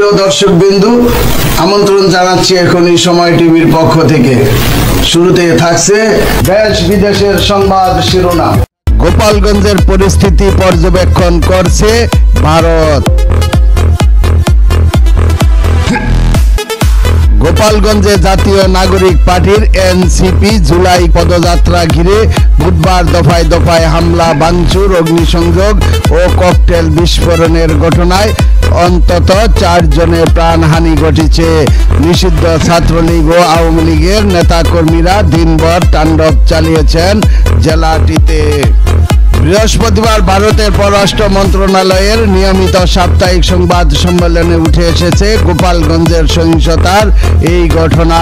প্রিয় দর্শকবৃন্দু, আমন্ত্রণ জানাচ্ছি এখনই সময় টিভির পক্ষ থেকে। শুরুতে থাকছে দেশ বিদেশের সংবাদ শিরোনাম। গোপালগঞ্জের পরিস্থিতি পর্যবেক্ষণ করছে ভারত। গোপালগঞ্জে জাতীয় নাগরিক পার্টির এনসিপি জুলাই পদযাত্রা ঘিরে বুধবার দফায় দফায় হামলা, ভাঙচুর, অগ্নিসংযোগ ও ককটেল বিস্ফোরণের ঘটনায় অন্তত 4 জনের প্রাণহানি ঘটেছে। নিষিদ্ধ ছাত্রলীগ ও আওয়ামী লীগের নেতাকর্মীরা দিনভর তাণ্ডব চালিয়েছেন জেলাটিতে। বৃহস্পতিবার ভারতের পররাষ্ট্র মন্ত্রণালয়ের নিয়মিত সাপ্তাহিক সংবাদ সম্মেলনে উঠে এসেছে গোপালগঞ্জের সহিংসতার এই ঘটনা।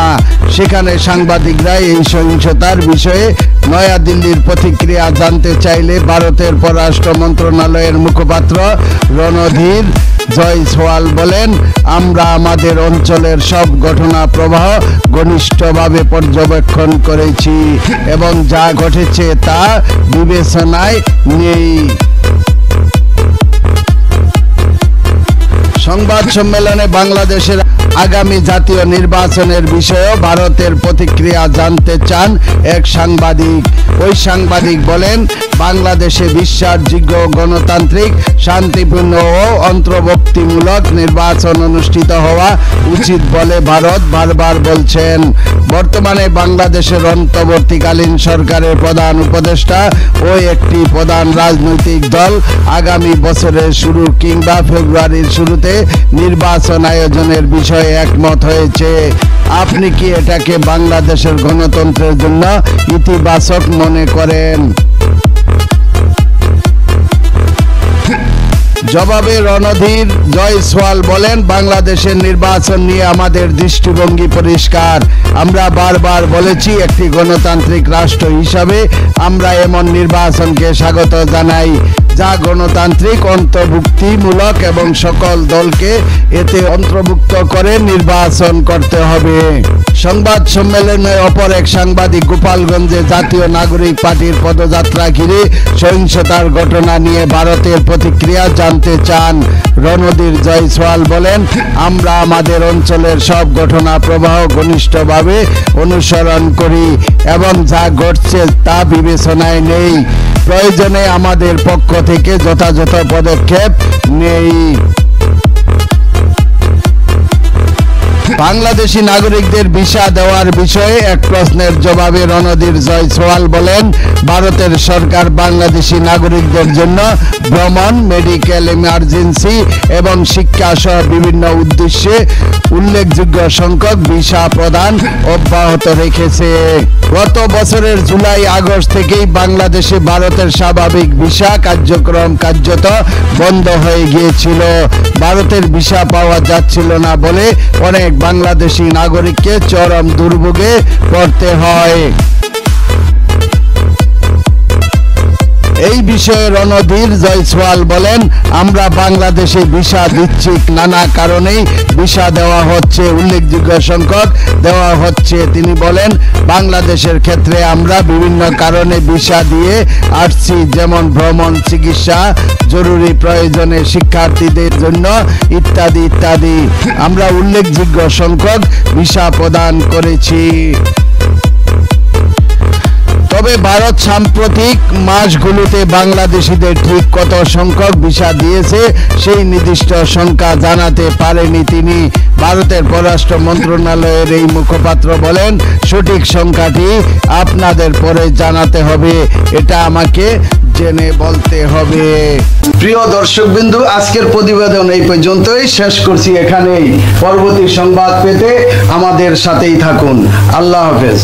সেখানে সাংবাদিকরা এই সহিংসতার বিষয়ে নয়াদিল্লির প্রতিক্রিয়া জানতে চাইলে ভারতের পররাষ্ট্র মন্ত্রণালয়ের মুখপাত্র রণধীর জয়সওয়াল বলেন, আমরা আমাদের অঞ্চলের সব ঘটনা প্রবাহ ঘনিষ্ঠভাবে পর্যবেক্ষণ করেছি এবং যা ঘটেছে তা বিবেচনায় নেই। সংবাদ সম্মেলনে বাংলাদেশের আগামী জাতীয় নির্বাচনের বিষয়েও ভারতের প্রতিক্রিয়া জানতে চান এক সাংবাদিক। ওই সাংবাদিক বলেন, বাংলাদেশে বিশ্বাসযোগ্য, গণতান্ত্রিক, শান্তিপূর্ণ ও অন্তর্ভুক্তিমূলক নির্বাচন অনুষ্ঠিত হওয়া উচিত বলে ভারত বারবার বলছেন। বর্তমানে বাংলাদেশের অন্তর্বর্তীকালীন সরকারের প্রধান উপদেষ্টা ও একটি প্রধান রাজনৈতিক দল আগামী বছরের শুরু কিংবা ফেব্রুয়ারির শুরুতে নির্বাচন আয়োজনের বিষয়ে একমত হয়েছে। আপনি কি এটাকে বাংলাদেশের গণতন্ত্রের জন্য ইতিবাচক মনে করেন? জবাবে রণধীর জয়সওয়াল বলেন, বাংলাদেশের নির্বাচন নিয়ে আমাদের দৃষ্টিভঙ্গি পরিষ্কার। আমরা বারবার বলেছি, একটি গণতান্ত্রিক রাষ্ট্র হিসাবে আমরা এমন নির্বাচনকে স্বাগত জানাই যা গণতান্ত্রিক, অন্তর্ভুক্তিমূলক এবং সকল দলকে এতে অন্তর্ভুক্ত করে নির্বাচন করতে হবে। সংবাদ সম্মেলনে অপর এক সাংবাদিক গোপালগঞ্জে জাতীয় নাগরিক পার্টির পদযাত্রা ঘিরে সহিংসতার ঘটনা নিয়ে ভারতের প্রতিক্রিয়া জানতে চান। রণধীর জয়সওয়াল বলেন, আমরা আমাদের অঞ্চলের সব ঘটনা প্রবাহ ঘনিষ্ঠভাবে অনুসরণ করি এবং যা ঘটছে তা বিবেচনায় নেই। প্রয়োজনে আমাদের পক্ষ থেকে যথাযথ পদক্ষেপ নেই। বাংলাদেশি নাগরিকদের ভিসা দেওয়ার বিষয়ে এক প্রশ্নের জবাবে রণধীর জয়সওয়াল বলেন, ভারতের সরকার বাংলাদেশি নাগরিকদের জন্য ভ্রমণ, মেডিকেল ইমার্জেন্সি এবং শিক্ষা সহ বিভিন্ন উদ্দেশ্যে উল্লেখযোগ্য সংখ্যক ভিসা প্রদান অব্যাহত রেখেছে। গত বছরের জুলাই আগস্ট থেকেই বাংলাদেশে ভারতের স্বাভাবিক ভিসা কার্যক্রম কার্যত বন্ধ হয়ে গিয়েছিল। ভারতের ভিসা পাওয়া যাচ্ছিল না বলে অনেক বাংলাদেশি নাগরিককে চরম দুর্ভোগে পড়তে হয়। এই বিষয়ে রণধীর জয়সওয়াল বলেন, আমরা বাংলাদেশে ভিসা দিচ্ছি, নানা কারণেই ভিসা দেওয়া হচ্ছে, উল্লেখযোগ্য সংখ্যক দেওয়া হচ্ছে। তিনি বলেন, বাংলাদেশের ক্ষেত্রে আমরা বিভিন্ন কারণে ভিসা দিয়ে আসছি, যেমন ভ্রমণ, চিকিৎসা, জরুরি প্রয়োজনে শিক্ষার্থীদের জন্য ইত্যাদি ইত্যাদি। আমরা উল্লেখযোগ্য সংখ্যক ভিসা প্রদান করেছি। তবে ভারত সাম্প্রতিক মাসগুলোতে বাংলাদেশিদের ঠিক কত সংখ্যক ভিসা দিয়েছে সেই নির্দিষ্ট সংখ্যা জানাতে পারেনি তিনি। ভারতের পররাষ্ট্র মন্ত্রণালয়ের এই মুখপাত্র বলেন, সঠিক সংখ্যাটি আপনাদের পরে জানাতে হবে, এটা আমাকে জেনে বলতে হবে। প্রিয় দর্শকবৃন্দু, আজকের প্রতিবেদন এই পর্যন্তই শেষ করছি এখানেই। পরবর্তী সংবাদ পেতে আমাদের সাথেই থাকুন। আল্লাহ হাফেজ।